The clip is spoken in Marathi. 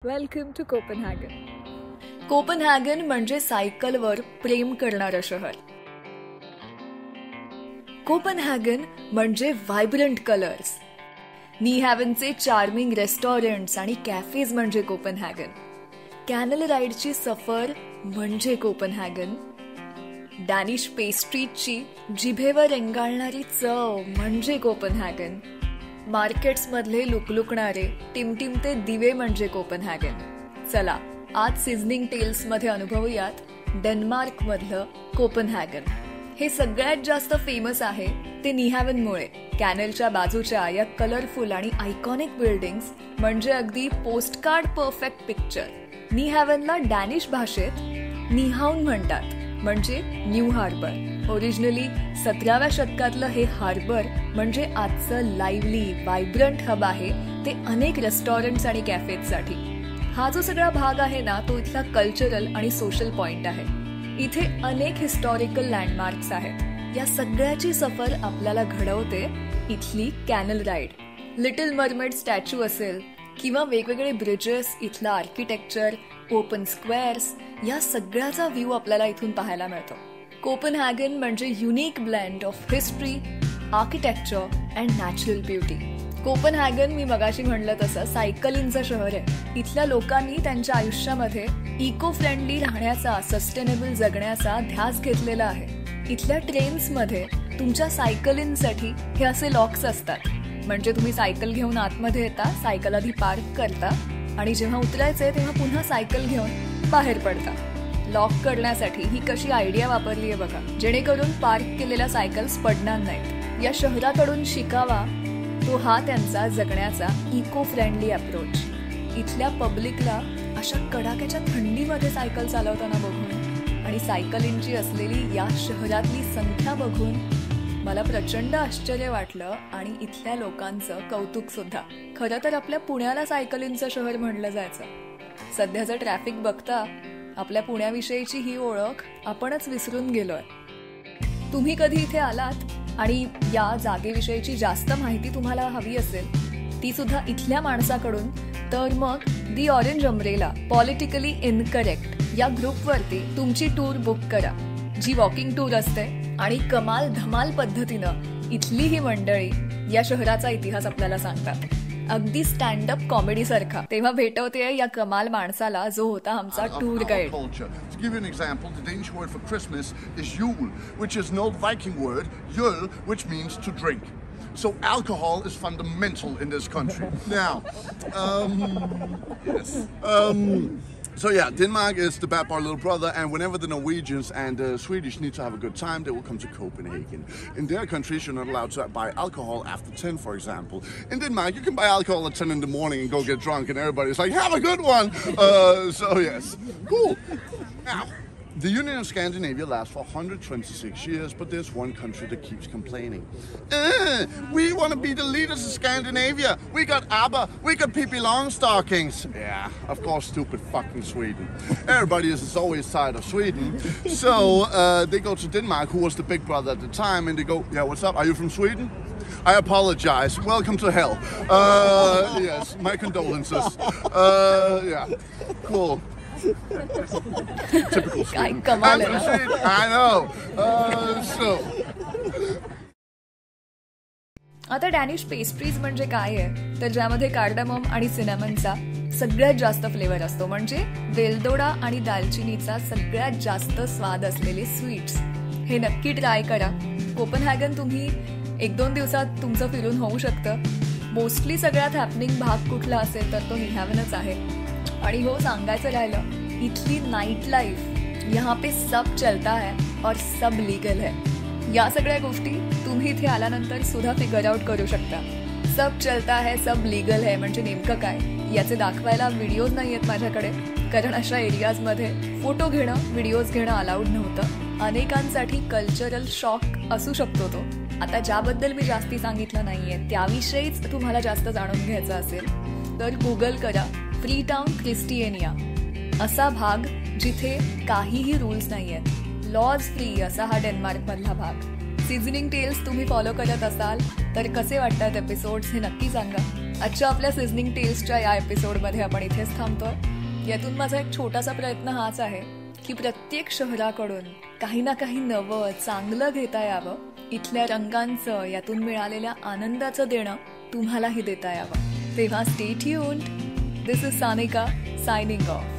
Welcome to कोपनहॅगन. कोपनहॅगन म्हणजे सायकलवर प्रेम करणारं शहर. कोपनहॅगन म्हणजे व्हायब्रंट कलर्स. नीहॅव्हनचे चार्मिंग रेस्टॉरंट्स आणि कॅफेज म्हणजे कोपनहॅगन. कॅनल राईडची सफर म्हणजे कोपनहॅगन. डॅनिश पेस्ट्रीजची जिभेवर रेंगाळणारी चव म्हणजे कोपनहॅगन. मार्केट्स मधले लुकलुकणारे टिमटिमते दिवे म्हणजे कोपनहॅगन. चला आज सिझनिंग टेल्स मध्ये अनुभवूयात डेन्मार्क मधलं कोपनहॅगन. हे सगळ्यात जास्त फेमस आहे ते नीहॅव्हनमुळे. कॅनलच्या बाजूच्या या कलरफुल आणि आयकॉनिक बिल्डिंग्स म्हणजे अगदी पोस्टकार्ड परफेक्ट पिक्चर. नीहॅव्हनला डॅनिश भाषेत निहाऊन म्हणतात, म्हणजे न्यू हार्बर. ओरिजिनली 17व्या शतकातलं हे हार्बर म्हणजे आजचं लाईव्हली व्हायब्रंट हब आहे ते अनेक रेस्टॉरंट्स आणि कॅफेजसाठी. हा जो सगळा भाग आहे ना, तो इथला कल्चरल आणि सोशल पॉइंट आहे. इथे अनेक हिस्टॉरिकल लँडमार्क्स आहेत. या सगळ्याची सफर आपल्याला घडवते इथली canal ride. Little mermaid statue असेल किंवा वेगवेगळे ब्रिजेस, इथलं आर्किटेक्चर, ओपन स्क्वेअर्स, या सगळ्याचा व्ह्यू आपल्याला इथून पाहायला मिळतो. कोपनहॅगन म्हणजे unique blend of history, architecture and natural beauty. Copenhagen मी मगाशी म्हणलं तसं सायकलिंगचं शहर आहे. इथल्या लोकांनी त्यांच्या आयुष्यामध्ये इको फ्रेंडली राहण्याचा, सस्टेनेबल जगण्याचा ध्यास घेतलेला आहे. इथल्या ट्रेन्समध्ये तुमच्या सायकलिंगसाठी हे असे लॉक्स असतात. म्हणजे तुम्ही सायकल घेऊन आतमध्ये येता, सायकल आधी पार्क करता आणि जेव्हा उतरायचे तेव्हा पुन्हा सायकल घेऊन बाहेर पडता. लॉक करण्यासाठी ही कशी आयडिया वापरली आहे बघा, जेणेकरून पार्क केलेल्या सायकल्स पडणार नाहीत. या शहराकडून शिकावा तो हा त्यांचा जगण्याचा इको फ्रेंडली अप्रोच. इथल्या पब्लिकला अशा कडाक्याच्या थंडीमध्ये सायकल चालवताना बघून आणि सायकलिंगची असलेली या शहरातली संख्या बघून मला प्रचंड आश्चर्य वाटलं आणि इथल्या लोकांचं कौतुक सुद्धा. खरं तर आपल्या पुण्याला सायकलिंगचं शहर म्हणलं जायचं. सध्याचं ट्रॅफिक बघता आपल्या पुण्याविषयीची ही ओळख आपणच विसरून गेलोय. तुम्ही कधी इथे आलात आणि या जागेविषयीची जास्त माहिती तुम्हाला हवी असेल, ती सुद्धा इथल्या माणसाकडून, तर मग the orange umbrella politically incorrect या ग्रुपवरती तुमची टूर बुक करा, जी वॉकिंग टूर असते आणि कमाल धमाल पद्धतीनं इथली ही मंडळी या शहराचा इतिहास आपल्याला सांगतात, अगदी स्टँडअप कॉमेडी सारखा. तेव्हा भेटवते या कमाल माणसाला जो होता आमचा tour guide. To give you an example, the Danish word for Christmas is Jul, which is an old Viking word, Jul, which means to drink. So alcohol is fundamental in this country. Now, So yeah, Denmark is the bad boy little brother, and whenever the Norwegians and the Swedish need to have a good time, they will come to Copenhagen. In their countries, you're not allowed to buy alcohol after 10, for example. In Denmark, you can buy alcohol at 10 in the morning and go get drunk, and everybody's like, have a good one! So yes, cool. Now, the Union of Scandinavia lasts for 126 years, but there's one country that keeps complaining. We want to be the leaders of Scandinavia. We got ABBA, we got Pippi Longstockings. Yeah, of course, stupid fucking Sweden. Everybody is always tired of Sweden. So they go to Denmark, who was the big brother at the time, and they go, yeah, what's up? Are you from Sweden? I apologize. Welcome to hell. Yes, my condolences. Yeah, cool. Typical Sweden. I know. So. आता डॅनिश पेस्ट्रीज म्हणजे काय आहे, तर ज्यामध्ये कार्डमम आणि सिनेमनचा सगळ्यात जास्त फ्लेवर असतो. म्हणजे वेलदोडा आणि दालचिनीचा सगळ्यात जास्त स्वाद असलेले स्वीट्स. हे नक्की ट्राय करा. कोपनहॅगन तुम्ही 1-2 दिवसात तुमचं फिरून होऊ शकतं. मोस्टली सगळ्यात हॅपनिंग भाग कुठला असेल तर तो नीहॅव्हनच आहे. आणि हो, सांगायचं राहिलं, इथली नाईट लाईफ, यहाँ पे सब चलता है और सब लीगल है. या सगळ्या गोष्टी तुम्ही इथे आल्यानंतर सुद्धा फिगर आउट करू शकता. सब चलता है, सब लीगल है म्हणजे नेमकं काय याचे दाखवायला व्हिडिओज नाही आहेत माझ्याकडे, कारण अशा एरियाजमध्ये फोटो घेणं, व्हिडिओज घेणं अलाउड नव्हतं. अनेकांसाठी कल्चरल शॉक असू शकतो तो. आता ज्याबद्दल मी जास्ती सांगितलं नाहीये, त्याविषयीच तुम्हाला जास्त जाणून घ्यायचं असेल तर गुगल करा फ्रीटाउन क्रिस्टिएनिया, असा भाग जिथे काहीही रूल्स नाही आहेत. लॉज फ्री असा हा डेन्मार्क मधला भाग. सिझनिंग टेल्स तुम्ही फॉलो करत असाल तर कसे वाटतात एपिसोड्स हे नक्की सांगा. आजच्या आपल्या सिझनिंग टेल्सच्या या एपिसोडमध्ये आपण इथेच थांबतोय. यातून माझा एक छोटासा प्रयत्न हाच आहे की प्रत्येक शहराकडून काही ना काही नवं चांगलं घेता यावं, इथल्या रंगांचं, यातून मिळालेल्या आनंदाचं देणं तुम्हालाही देता यावं. तेव्हा stay tuned. This is Sanika signing off.